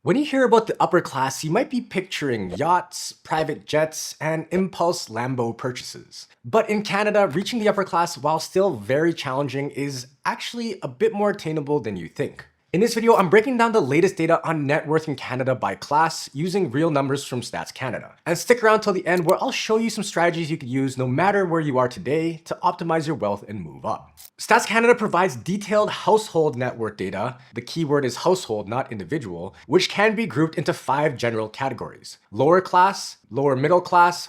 When you hear about the upper class, you might be picturing yachts, private jets, and impulse Lambo purchases. But in Canada, reaching the upper class, while still very challenging, is actually a bit more attainable than you think. In this video, I'm breaking down the latest data on net worth in Canada by class using real numbers from Stats Canada. And stick around till the end where I'll show you some strategies you could use no matter where you are today to optimize your wealth and move up. Stats Canada provides detailed household net worth data. The keyword is household, not individual, which can be grouped into 5 general categories: lower class, lower middle class,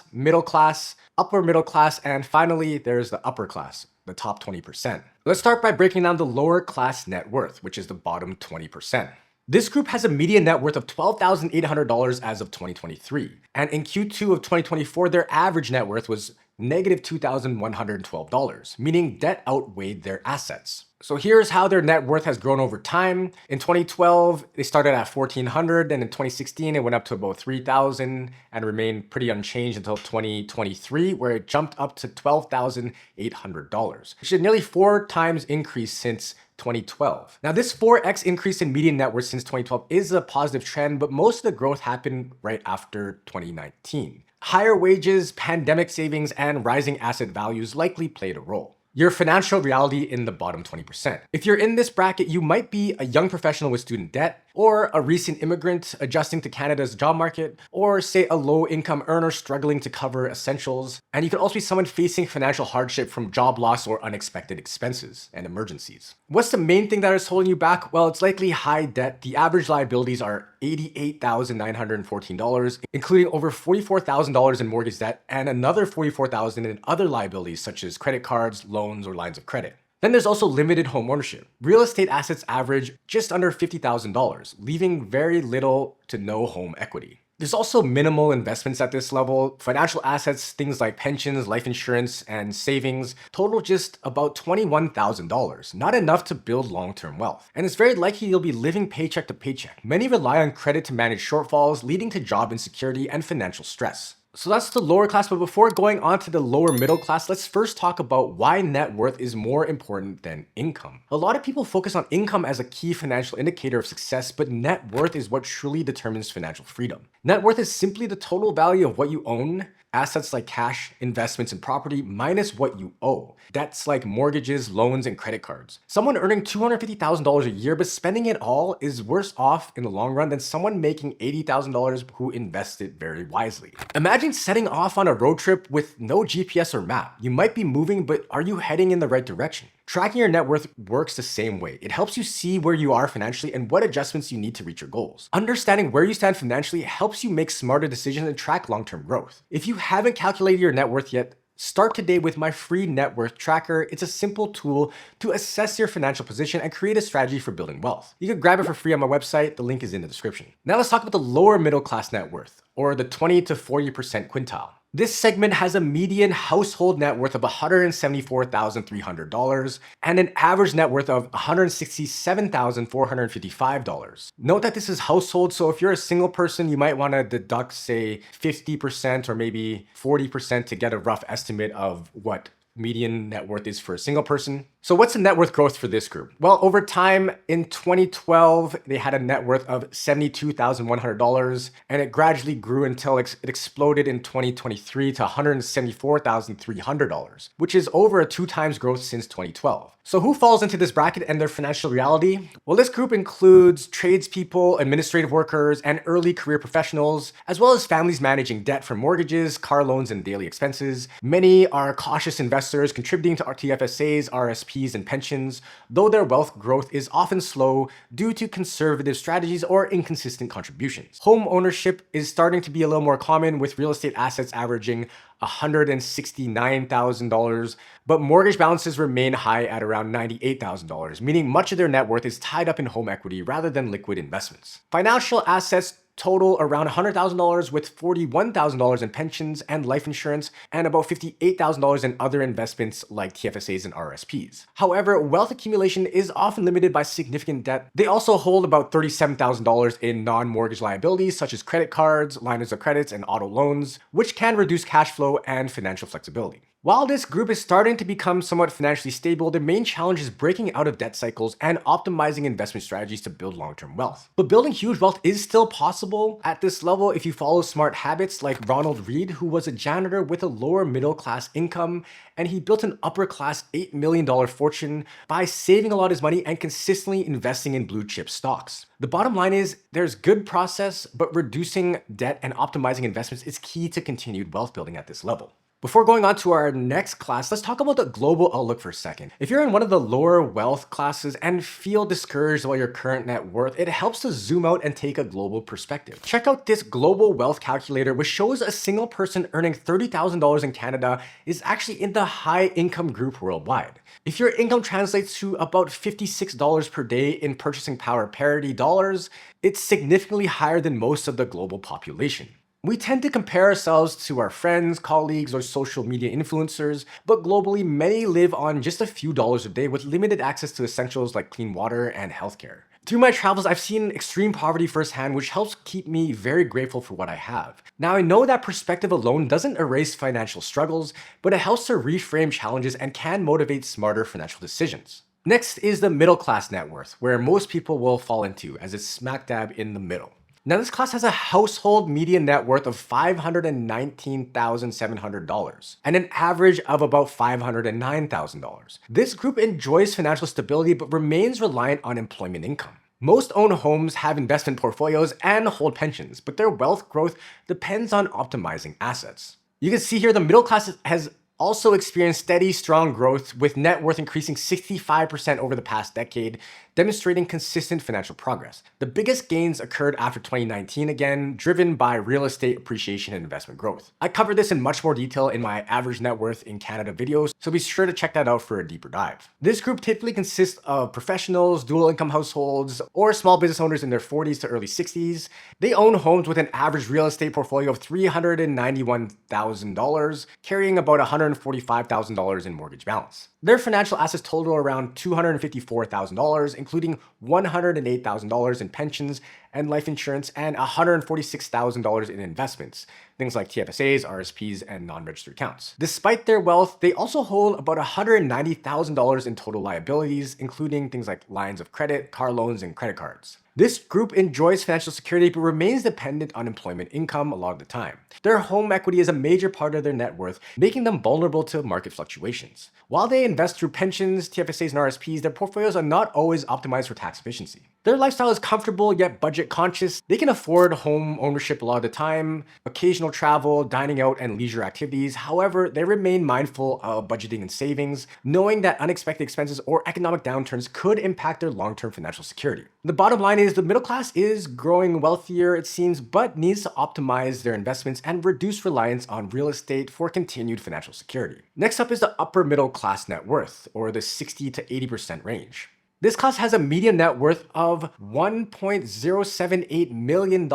upper middle class, and finally, there's the upper class, the top 20%. Let's start by breaking down the lower class net worth, which is the bottom 20%. This group has a median net worth of $12,800 as of 2023. And in Q2 of 2024, their average net worth was negative $2,112, meaning debt outweighed their assets. So here's how their net worth has grown over time. In 2012, they started at $1,400, and in 2016, it went up to about $3,000 and remained pretty unchanged until 2023, where it jumped up to $12,800, which is nearly 4 times increase since 2012. Now, this 4x increase in median net worth since 2012 is a positive trend, but most of the growth happened right after 2019. Higher wages, pandemic savings, and rising asset values likely played a role. Your financial reality in the bottom 20%. If you're in this bracket, you might be a young professional with student debt, or a recent immigrant adjusting to Canada's job market, or say a low-income earner struggling to cover essentials. And you could also be someone facing financial hardship from job loss or unexpected expenses and emergencies. What's the main thing that is holding you back? Well, it's likely high debt. The average liabilities are $88,914, including over $44,000 in mortgage debt and another $44,000 in other liabilities such as credit cards, loans, or lines of credit. Then there's also limited home ownership. Real estate assets average just under $50,000, leaving very little to no home equity. There's also minimal investments at this level. Financial assets, things like pensions, life insurance, and savings total just about $21,000, not enough to build long-term wealth. And it's very likely you'll be living paycheck to paycheck. Many rely on credit to manage shortfalls, leading to job insecurity and financial stress. So that's the lower class, but before going on to the lower middle class, let's first talk about why net worth is more important than income. A lot of people focus on income as a key financial indicator of success, but net worth is what truly determines financial freedom. Net worth is simply the total value of what you own, assets like cash, investments, and property, minus what you owe. Debts like mortgages, loans, and credit cards. Someone earning $250,000 a year but spending it all is worse off in the long run than someone making $80,000 who invested very wisely. Imagine setting off on a road trip with no GPS or map. You might be moving, but are you heading in the right direction? Tracking your net worth works the same way. It helps you see where you are financially and what adjustments you need to reach your goals. Understanding where you stand financially helps you make smarter decisions and track long-term growth. If you haven't calculated your net worth yet, start today with my free net worth tracker. It's a simple tool to assess your financial position and create a strategy for building wealth. You can grab it for free on my website. The link is in the description. Now let's talk about the lower middle class net worth, or the 20 to 40% quintile. This segment has a median household net worth of $174,300 and an average net worth of $167,455. Note that this is household, so if you're a single person, you might want to deduct, say, 50% or maybe 40% to get a rough estimate of what median net worth is for a single person. So what's the net worth growth for this group? Well, over time, in 2012, they had a net worth of $72,100, and it gradually grew until it exploded in 2023 to $174,300, which is over a 2 times growth since 2012. So who falls into this bracket and their financial reality? Well, this group includes tradespeople, administrative workers, and early career professionals, as well as families managing debt from mortgages, car loans, and daily expenses. Many are cautious investors contributing to TFSAs, RSPs, and pensions, though their wealth growth is often slow due to conservative strategies or inconsistent contributions. Home ownership is starting to be a little more common, with real estate assets averaging $169,000, but mortgage balances remain high at around $98,000, meaning much of their net worth is tied up in home equity rather than liquid investments. Financial assets total around $100,000, with $41,000 in pensions and life insurance and about $58,000 in other investments like TFSAs and RSPs. However, wealth accumulation is often limited by significant debt. They also hold about $37,000 in non-mortgage liabilities such as credit cards, lines of credits, and auto loans, which can reduce cash flow and financial flexibility. While this group is starting to become somewhat financially stable, the main challenge is breaking out of debt cycles and optimizing investment strategies to build long-term wealth. But building huge wealth is still possible at this level if you follow smart habits like Ronald Read, who was a janitor with a lower middle class income, and he built an upper class $8 million fortune by saving a lot of his money and consistently investing in blue chip stocks. The bottom line is there's good process, but reducing debt and optimizing investments is key to continued wealth building at this level. Before going on to our next class, let's talk about the global outlook for a second. If you're in one of the lower wealth classes and feel discouraged about your current net worth, it helps to zoom out and take a global perspective. Check out this global wealth calculator, which shows a single person earning $30,000 in Canada is actually in the high income group worldwide. If your income translates to about $56 per day in purchasing power parity dollars, it's significantly higher than most of the global population. We tend to compare ourselves to our friends, colleagues, or social media influencers, but globally, many live on just a few dollars a day with limited access to essentials like clean water and healthcare. Through my travels, I've seen extreme poverty firsthand, which helps keep me very grateful for what I have. Now, I know that perspective alone doesn't erase financial struggles, but it helps to reframe challenges and can motivate smarter financial decisions. Next is the middle class net worth, where most people will fall into, as it's smack dab in the middle. Now, this class has a household median net worth of $519,700 and an average of about $509,000. This group enjoys financial stability but remains reliant on employment income. Most own homes, have investment portfolios, and hold pensions, but their wealth growth depends on optimizing assets. You can see here the middle class has also experienced steady, strong growth, with net worth increasing 65% over the past decade, demonstrating consistent financial progress. The biggest gains occurred after 2019, again, driven by real estate appreciation and investment growth. I covered this in much more detail in my average net worth in Canada videos, so be sure to check that out for a deeper dive. This group typically consists of professionals, dual income households, or small business owners in their 40s to early 60s. They own homes with an average real estate portfolio of $391,000, carrying about $145,000 in mortgage balance. Their financial assets total around $254,000, including $108,000 in pensions and life insurance and $146,000 in investments, things like TFSAs, RSPs, and non-registered accounts. Despite their wealth, they also hold about $190,000 in total liabilities, including things like lines of credit, car loans, and credit cards. This group enjoys financial security but remains dependent on employment income a lot of the time. Their home equity is a major part of their net worth, making them vulnerable to market fluctuations. While they invest through pensions, TFSAs, and RSPs, their portfolios are not always optimized for tax efficiency. Their lifestyle is comfortable yet budget conscious. They can afford home ownership a lot of the time, occasional travel, dining out, and leisure activities. However, they remain mindful of budgeting and savings, knowing that unexpected expenses or economic downturns could impact their long-term financial security. The bottom line is the middle class is growing wealthier, it seems, but needs to optimize their investments and reduce reliance on real estate for continued financial security. Next up is the upper middle class net worth, or the 60 to 80% range. This class has a median net worth of $1.078 million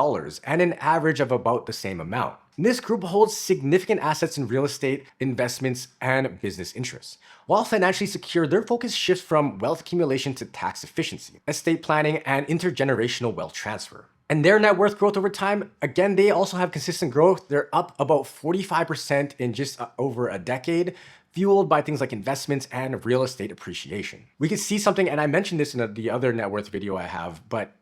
and an average of about the same amount. This group holds significant assets in real estate, investments, and business interests. While financially secure, their focus shifts from wealth accumulation to tax efficiency, estate planning, and intergenerational wealth transfer. And their net worth growth over time, again, they also have consistent growth. They're up about 45% in just over a decade, fueled by things like investments and real estate appreciation. We can see something, and I mentioned this in the other net worth video I have, but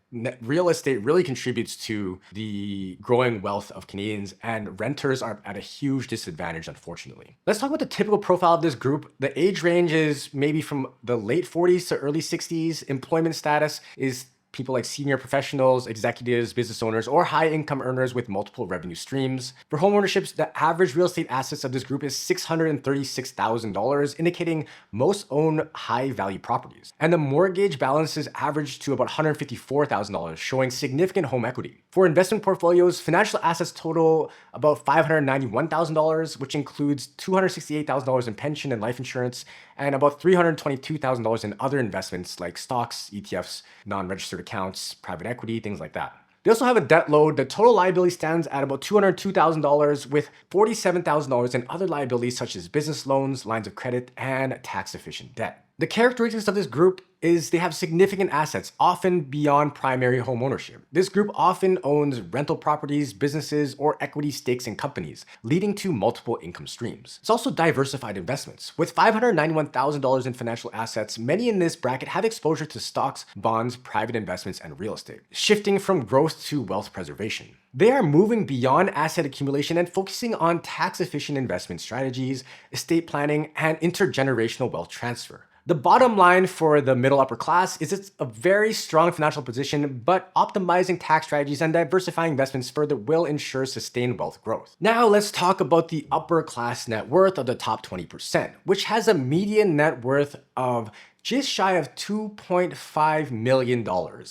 real estate really contributes to the growing wealth of Canadians, and renters are at a huge disadvantage, unfortunately. Let's talk about the typical profile of this group. The age range is maybe from the late 40s to early 60s. Employment status is people like senior professionals, executives, business owners, or high income earners with multiple revenue streams. For home ownerships, the average real estate assets of this group is $636,000, indicating most own high value properties. And the mortgage balances average to about $154,000, showing significant home equity. For investment portfolios, financial assets total about $591,000, which includes $268,000 in pension and life insurance, and about $322,000 in other investments like stocks, ETFs, non-registered accounts, private equity, things like that. They also have a debt load. The total liability stands at about $202,000, with $47,000 in other liabilities such as business loans, lines of credit, and tax-efficient debt. The characteristics of this group is they have significant assets, often beyond primary home ownership. This group often owns rental properties, businesses, or equity stakes in companies, leading to multiple income streams. It's also diversified investments. With $591,000 in financial assets, many in this bracket have exposure to stocks, bonds, private investments, and real estate, shifting from growth to wealth preservation. They are moving beyond asset accumulation and focusing on tax-efficient investment strategies, estate planning, and intergenerational wealth transfer. The bottom line for the middle upper class is it's a very strong financial position, but optimizing tax strategies and diversifying investments further will ensure sustained wealth growth. Now let's talk about the upper class net worth of the top 20%, which has a median net worth of just shy of $2.5 million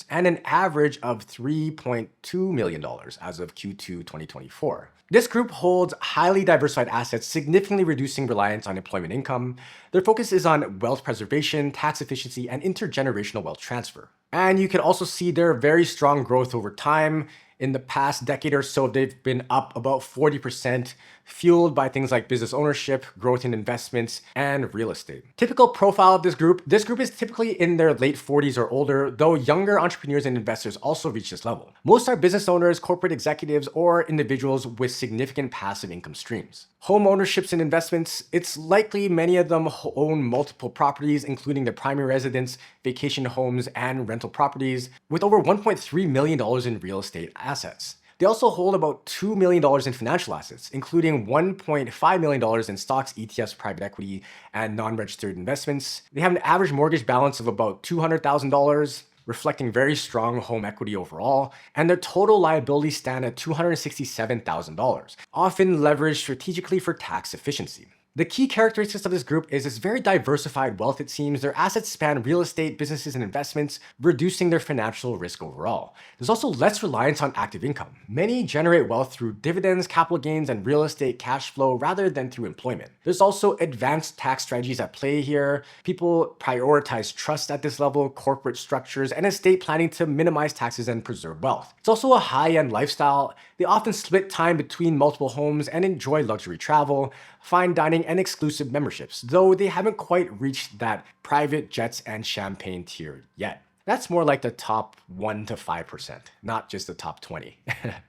and an average of $3.2 million as of Q2 2024. This group holds highly diversified assets, significantly reducing reliance on employment income. Their focus is on wealth preservation, tax efficiency, and intergenerational wealth transfer. And you can also see their very strong growth over time. In the past decade or so, they've been up about 40%, fueled by things like business ownership, growth in investments, and real estate. Typical profile of this group is typically in their late 40s or older, though younger entrepreneurs and investors also reach this level. Most are business owners, corporate executives, or individuals with significant passive income streams. Home ownerships and investments, it's likely many of them own multiple properties, including their primary residence, vacation homes, and rental properties, with over $1.3 million in real estate assets. They also hold about $2 million in financial assets, including $1.5 million in stocks, ETFs, private equity, and non-registered investments. They have an average mortgage balance of about $200,000, reflecting very strong home equity overall, and their total liabilities stand at $267,000, often leveraged strategically for tax efficiency. The key characteristics of this group is it's very diversified wealth, it seems. Their assets span real estate, businesses, and investments, reducing their financial risk overall. There's also less reliance on active income. Many generate wealth through dividends, capital gains, and real estate cash flow rather than through employment. There's also advanced tax strategies at play here. People prioritize trust at this level, corporate structures, and estate planning to minimize taxes and preserve wealth. It's also a high-end lifestyle. They often split time between multiple homes and enjoy luxury travel, fine dining, and exclusive memberships, though they haven't quite reached that private jets and champagne tier yet. That's more like the top 1 to 5%, not just the top 20.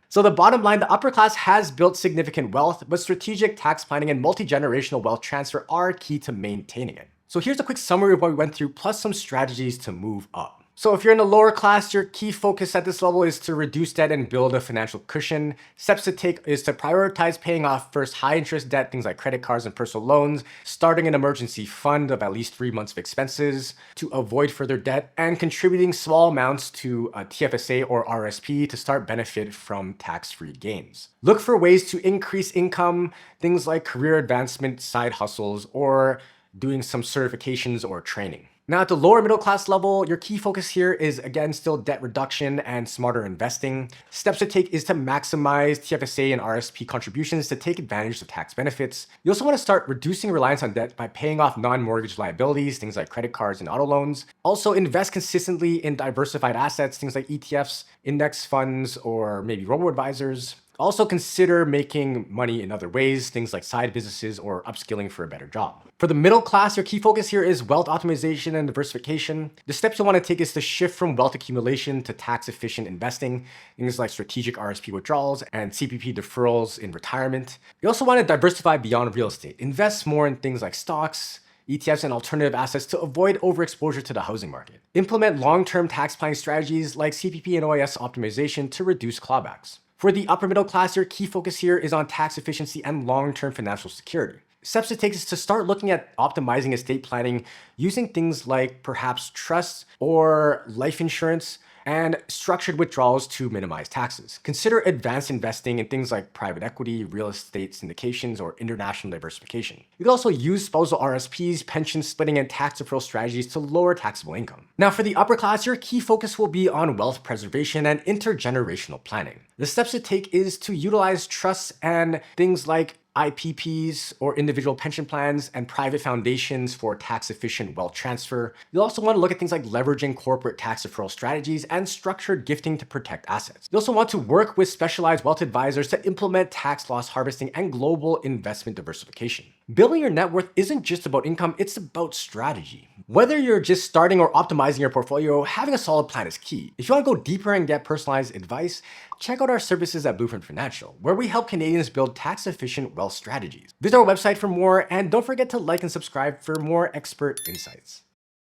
So the bottom line, the upper class has built significant wealth, but strategic tax planning and multi-generational wealth transfer are key to maintaining it. So here's a quick summary of what we went through, plus some strategies to move up. So if you're in the lower class, your key focus at this level is to reduce debt and build a financial cushion. Steps to take is to prioritize paying off first high interest debt, things like credit cards and personal loans, starting an emergency fund of at least 3 months of expenses to avoid further debt, and contributing small amounts to a TFSA or RSP to start benefit from tax-free gains. Look for ways to increase income, things like career advancement, side hustles, or doing some certifications or training. Now at the lower middle class level, your key focus here is again still debt reduction and smarter investing. Steps to take is to maximize TFSA and RSP contributions to take advantage of tax benefits. You also want to start reducing reliance on debt by paying off non-mortgage liabilities, things like credit cards and auto loans. Also invest consistently in diversified assets, things like ETFs, index funds, or maybe robo-advisors. Also consider making money in other ways, things like side businesses or upskilling for a better job. For the middle class, your key focus here is wealth optimization and diversification. The steps you'll want to take is to shift from wealth accumulation to tax-efficient investing, things like strategic RSP withdrawals and CPP deferrals in retirement. You also want to diversify beyond real estate. Invest more in things like stocks, ETFs, and alternative assets to avoid overexposure to the housing market. Implement long-term tax planning strategies like CPP and OAS optimization to reduce clawbacks. For the upper middle class, your key focus here is on tax efficiency and long-term financial security. Steps to take is to start looking at optimizing estate planning using things like perhaps trusts or life insurance and structured withdrawals to minimize taxes. Consider advanced investing in things like private equity, real estate syndications, or international diversification. You can also use spousal RSPs, pension splitting, and tax deferral strategies to lower taxable income. Now for the upper class, your key focus will be on wealth preservation and intergenerational planning. The steps to take is to utilize trusts and things like IPPs or individual pension plans and private foundations for tax-efficient wealth transfer. You'll also want to look at things like leveraging corporate tax deferral strategies and structured gifting to protect assets. You also want to work with specialized wealth advisors to implement tax loss harvesting and global investment diversification. Building your net worth isn't just about income, it's about strategy. Whether you're just starting or optimizing your portfolio, having a solid plan is key. If you want to go deeper and get personalized advice, check out our services at Blueprint Financial, where we help Canadians build tax-efficient wealth strategies. Visit our website for more, and don't forget to like and subscribe for more expert insights.